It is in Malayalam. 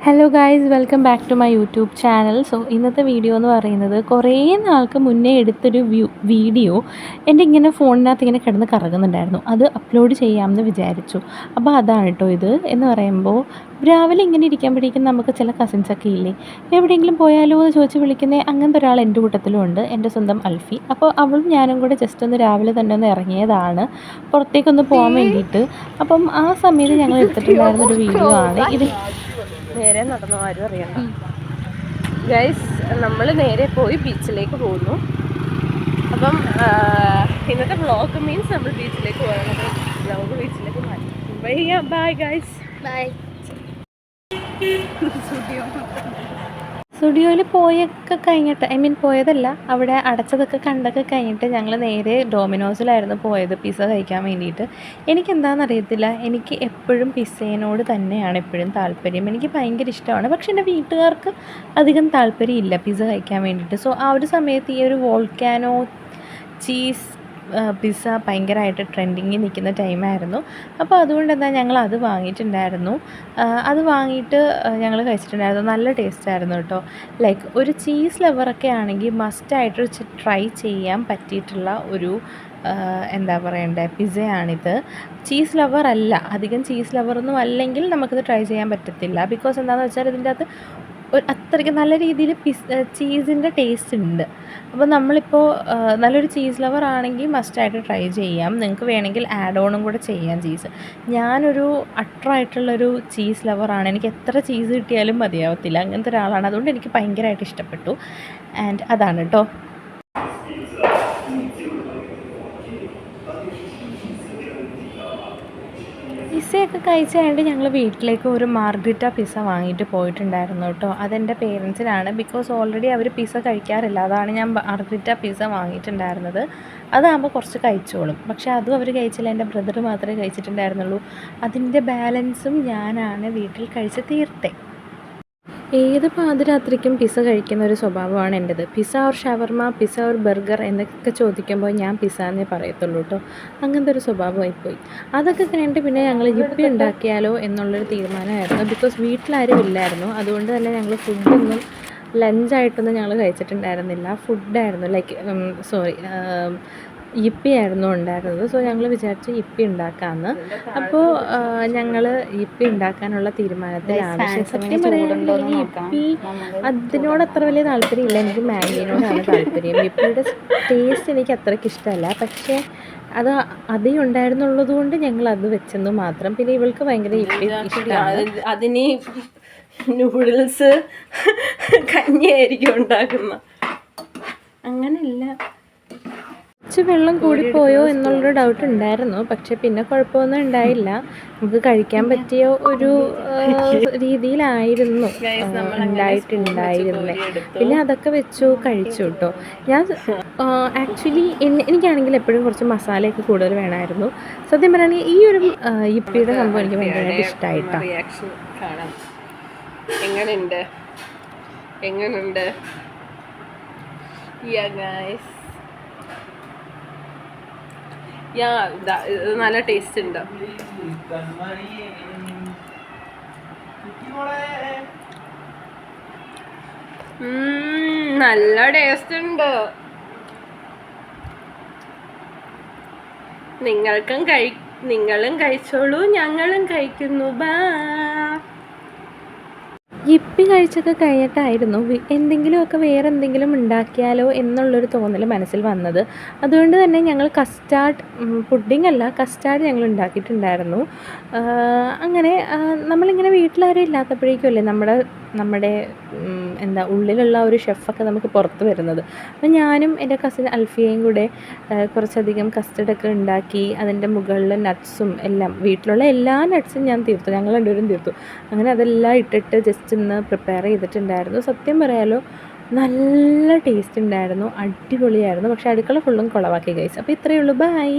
Hello guys, welcome back to my YouTube channel. So ഇന്നത്തെ വീഡിയോ എന്ന് പറയുന്നത് കുറേ നാൾക്ക് മുന്നേ എടുത്തൊരു വീഡിയോ എൻ്റെ ഇങ്ങനെ ഫോണിനകത്ത് ഇങ്ങനെ കിടന്ന് കറങ്ങുന്നുണ്ടായിരുന്നു. അത് അപ്ലോഡ് ചെയ്യാമെന്ന് വിചാരിച്ചു. അപ്പോൾ അതാണ് കേട്ടോ ഇത് എന്ന് പറയുമ്പോൾ, രാവിലെ ഇങ്ങനെ ഇരിക്കുമ്പോഴേക്കും നമുക്ക് ചില കസിൻസൊക്കെ ഇല്ലേ, എവിടെയെങ്കിലും പോയാലോ എന്ന് ചോദിച്ച് വിളിക്കുന്ന അങ്ങനത്തെ ഒരാൾ എൻ്റെ കൂട്ടത്തിലും ഉണ്ട്, എൻ്റെ സ്വന്തം അൽഫി. അപ്പോൾ അവളും ഞാനും കൂടെ ജസ്റ്റ് ഒന്ന് രാവിലെ തന്നെ ഒന്ന് ഇറങ്ങിയതാണ് പുറത്തേക്കൊന്ന് പോകാൻ വേണ്ടിയിട്ട്. അപ്പം ആ സമയത്ത് ഞങ്ങൾ എടുത്തിട്ടുണ്ടായിരുന്ന ഒരു വീഡിയോ ആണ് ഇത്. നേരെ നടന്നു, ആരും അറിയണ്ട. ഗൈസ്, നമ്മൾ നേരെ പോയി ബീച്ചിലേക്ക് പോകുന്നു. അപ്പം ഇന്നത്തെ വ്ളോഗ് മീൻസ് നമ്മൾ ബീച്ചിലേക്ക് പോകുന്നത്. വ്ളോഗ് ബീച്ചിലേക്ക് മാറ്റി. Bye guys, bye. സ്റ്റുഡിയോയിൽ പോയൊക്കെ കഴിഞ്ഞിട്ട്, പോയതല്ല, അവിടെ അടച്ചതൊക്കെ കണ്ടൊക്കെ കഴിഞ്ഞിട്ട് ഞങ്ങൾ നേരെ ഡോമിനോസിലായിരുന്നു പോയത് പിസ്സ കഴിക്കാൻ വേണ്ടിയിട്ട്. എനിക്കെന്താണെന്നറിയത്തില്ല, എനിക്ക് എപ്പോഴും പിസ്സേനോട് തന്നെയാണ് എപ്പോഴും താല്പര്യം. എനിക്ക് ഭയങ്കര ഇഷ്ടമാണ്. പക്ഷേ എൻ്റെ വീട്ടുകാർക്ക് അധികം താല്പര്യമില്ല പിസ്സ കഴിക്കാൻ വേണ്ടിയിട്ട്. സോ ആ ഒരു സമയത്ത് ഈ ഒരു വോൾക്കാനോ ചീസ് പിസ്സ ഭയങ്കരമായിട്ട് ട്രെൻഡിങ്ങിൽ നിൽക്കുന്ന ടൈമായിരുന്നു. അപ്പോൾ അതുകൊണ്ട് എന്താ ഞങ്ങൾ അത് വാങ്ങിയിട്ടുണ്ടായിരുന്നു. അത് വാങ്ങിയിട്ട് ഞങ്ങൾ കഴിച്ചിട്ടുണ്ടായിരുന്നു. നല്ല ടേസ്റ്റായിരുന്നു കേട്ടോ. ലൈക്ക് ഒരു ചീസ് ലവറൊക്കെ ആണെങ്കിൽ മസ്റ്റായിട്ട് ട്രൈ ചെയ്യാൻ പറ്റിയിട്ടുള്ള ഒരു എന്താ പറയണ്ടേ, പിസ്സയാണിത്. ചീസ് ലവർ അല്ല, അധികം ചീസ് ലവറൊന്നും അല്ലെങ്കിൽ നമുക്കിത് ട്രൈ ചെയ്യാൻ പറ്റത്തില്ല. ബിക്കോസ് എന്താണെന്ന് വെച്ചാൽ ഇതിൻ്റെ അകത്ത് അത്രയ്ക്ക് നല്ല രീതിയിൽ ചീസിൻ്റെ ടേസ്റ്റ് ഉണ്ട്. അപ്പോൾ നമ്മളിപ്പോൾ നല്ലൊരു ചീസ് ലവർ ആണെങ്കിൽ മസ്റ്റായിട്ട് ട്രൈ ചെയ്യാം. നിങ്ങൾക്ക് വേണമെങ്കിൽ ആഡ് ഓണും കൂടെ ചെയ്യാം ചീസ്. ഞാനൊരു അട്രായിട്ടുള്ളൊരു ചീസ് ലവറാണ്. എനിക്ക് എത്ര ചീസ് കിട്ടിയാലും മതിയാവത്തില്ല, അങ്ങനത്തെ ഒരാളാണ്. അതുകൊണ്ട് എനിക്ക് ഭയങ്കരമായിട്ട് ഇഷ്ടപ്പെട്ടു. ആൻഡ് അതാണ് കേട്ടോ. പിസ്സയൊക്കെ കഴിച്ച് കഴിഞ്ഞിട്ട് ഞങ്ങൾ വീട്ടിലേക്ക് ഒരു മാർഗ്രിറ്റ പിസ്സ വാങ്ങിയിട്ട് പോയിട്ടുണ്ടായിരുന്നു കേട്ടോ. അതെൻ്റെ പേരൻസിനാണ്. ബിക്കോസ് ഓൾറെഡി അവർ പിസ്സ കഴിക്കാറില്ല. അതാണ് ഞാൻ മാർഗ്രിറ്റ പിസ്സ വാങ്ങിയിട്ടുണ്ടായിരുന്നത്. അതാകുമ്പോൾ കുറച്ച് കഴിച്ചോളും. പക്ഷേ അതും അവർ കഴിച്ചില്ല. എൻ്റെ ബ്രദർ മാത്രമേ കഴിച്ചിട്ടുണ്ടായിരുന്നുള്ളൂ. അതിൻ്റെ ബാലൻസും ഞാനാണ് വീട്ടിൽ കഴിച്ച് തീർത്തേ. ഏത് പാതിരാത്രിക്കും പിസ്സ കഴിക്കുന്ന ഒരു സ്വഭാവമാണ് എൻ്റെത്. Pizza or shawarma, pizza or burger എന്നൊക്കെ ചോദിക്കുമ്പോൾ ഞാൻ പിസ്സ എന്നേ പറയത്തുള്ളൂ കേട്ടോ. അങ്ങനത്തെ ഒരു സ്വഭാവമായിപ്പോയി. അതൊക്കെ കഴിഞ്ഞിട്ട് പിന്നെ ഞങ്ങൾ യിപ്പി ഉണ്ടാക്കിയാലോ എന്നുള്ളൊരു തീരുമാനമായിരുന്നു. ബിക്കോസ് വീട്ടിലാരും ഇല്ലായിരുന്നു. അതുകൊണ്ട് തന്നെ ഞങ്ങൾ ഫുഡൊന്നും ലഞ്ചായിട്ടൊന്നും ഞങ്ങൾ കഴിച്ചിട്ടുണ്ടായിരുന്നില്ല. ഫുഡായിരുന്നു, ലൈക്ക് യിപ്പി ആയിരുന്നു ഉണ്ടായിരുന്നത്. സോ ഞങ്ങൾ വിചാരിച്ചു യിപ്പി ഉണ്ടാക്കാമെന്ന്. അപ്പോൾ ഞങ്ങൾ യിപ്പി ഉണ്ടാക്കാനുള്ള തീരുമാനത്തിലാണ്. സത്യം പറയുകയാണെങ്കിൽ യിപ്പി അതിനോട് അത്ര വലിയ താല്പര്യമില്ല. എനിക്ക് മാഗിനോടാണ് താല്പര്യം. യിപ്പിയുടെ ടേസ്റ്റ് എനിക്ക് അത്രയ്ക്ക് ഇഷ്ടമല്ല. പക്ഷേ അത് അതേ ഉണ്ടായിരുന്നുള്ളത് കൊണ്ട് ഞങ്ങൾ അത് വെച്ചെന്ന് മാത്രം. പിന്നെ ഇവൾക്ക് ഭയങ്കര യിപ്പി ഇഷ്ടമാണ്. അതിന് നൂഡിൽസ് കഞ്ഞിയായിരിക്കും ഉണ്ടാക്കുന്ന. അങ്ങനെയല്ല, കുറച്ച് വെള്ളം കൂടിപ്പോയോ എന്നുള്ളൊരു ഡൗട്ട് ഉണ്ടായിരുന്നു. പക്ഷെ പിന്നെ കുഴപ്പമൊന്നും ഉണ്ടായില്ല. നമുക്ക് കഴിക്കാൻ പറ്റിയ ഒരു രീതിയിലായിരുന്നു ഉണ്ടായിട്ടുണ്ടായിരുന്നത്. പിന്നെ അതൊക്കെ വെച്ചു കഴിച്ചു കേട്ടോ. ഞാൻ ആക്ച്വലി എനിക്കാണെങ്കിൽ എപ്പോഴും കുറച്ച് മസാലയൊക്കെ കൂടുതൽ വേണമായിരുന്നു. സത്യം പറയുകയാണെങ്കിൽ ഈ ഒരു യിപ്പിയുടെ സംഭവം എനിക്ക് ഭയങ്കരമായിട്ട് ഇഷ്ടമായിട്ടാണ്. എങ്ങനെയുണ്ട് നല്ല ടേസ്റ്റ് ഉണ്ട്. നല്ല ടേസ്റ്റ് ഉണ്ട്. നിങ്ങളും കഴിച്ചോളൂ, ഞങ്ങളും കഴിക്കുന്നു. ബാ. യിപ്പി കഴിച്ചൊക്കെ കഴിഞ്ഞിട്ടായിരുന്നു എന്തെങ്കിലുമൊക്കെ വേറെ എന്തെങ്കിലും ഉണ്ടാക്കിയാലോ എന്നുള്ളൊരു തോന്നൽ മനസ്സിൽ വന്നത്. അതുകൊണ്ട് തന്നെ ഞങ്ങൾ കസ്റ്റാർഡ് പുഡിംഗ് അല്ല, കസ്റ്റാർഡ് ഞങ്ങൾ ഉണ്ടാക്കിയിട്ടുണ്ടായിരുന്നു. അങ്ങനെ നമ്മളിങ്ങനെ വീട്ടിലാരും ഇല്ലാത്തപ്പോഴേക്കും അല്ലേ നമ്മുടെ എന്താ ഉള്ളിലുള്ള ഒരു ഷെഫൊക്കെ നമുക്ക് പുറത്ത് വരുന്നത്. അപ്പം ഞാനും എൻ്റെ കസിൻ അൽഫിയയും കൂടെ കുറച്ചധികം കസ്റ്റർഡൊക്കെ ഉണ്ടാക്കി അതിൻ്റെ മുകളിൽ നട്ട്സും എല്ലാം, വീട്ടിലുള്ള എല്ലാ നട്ട്സും ഞാൻ തീർത്തു, ഞങ്ങൾ രണ്ടുപേരും തീർത്തു. അങ്ങനെ അതെല്ലാം ഇട്ടിട്ട് ജസ്റ്റ് ഒന്ന് പ്രിപ്പയർ ചെയ്തിട്ടുണ്ടായിരുന്നു. സത്യം പറയാലോ, നല്ല ടേസ്റ്റ് ഉണ്ടായിരുന്നു, അടിപൊളിയായിരുന്നു. പക്ഷേ അടുക്കള ഫുള്ളും കുളവാക്കി ഗൈസ്. അപ്പോൾ ഇത്രയേ ഉള്ളൂ. ബൈ.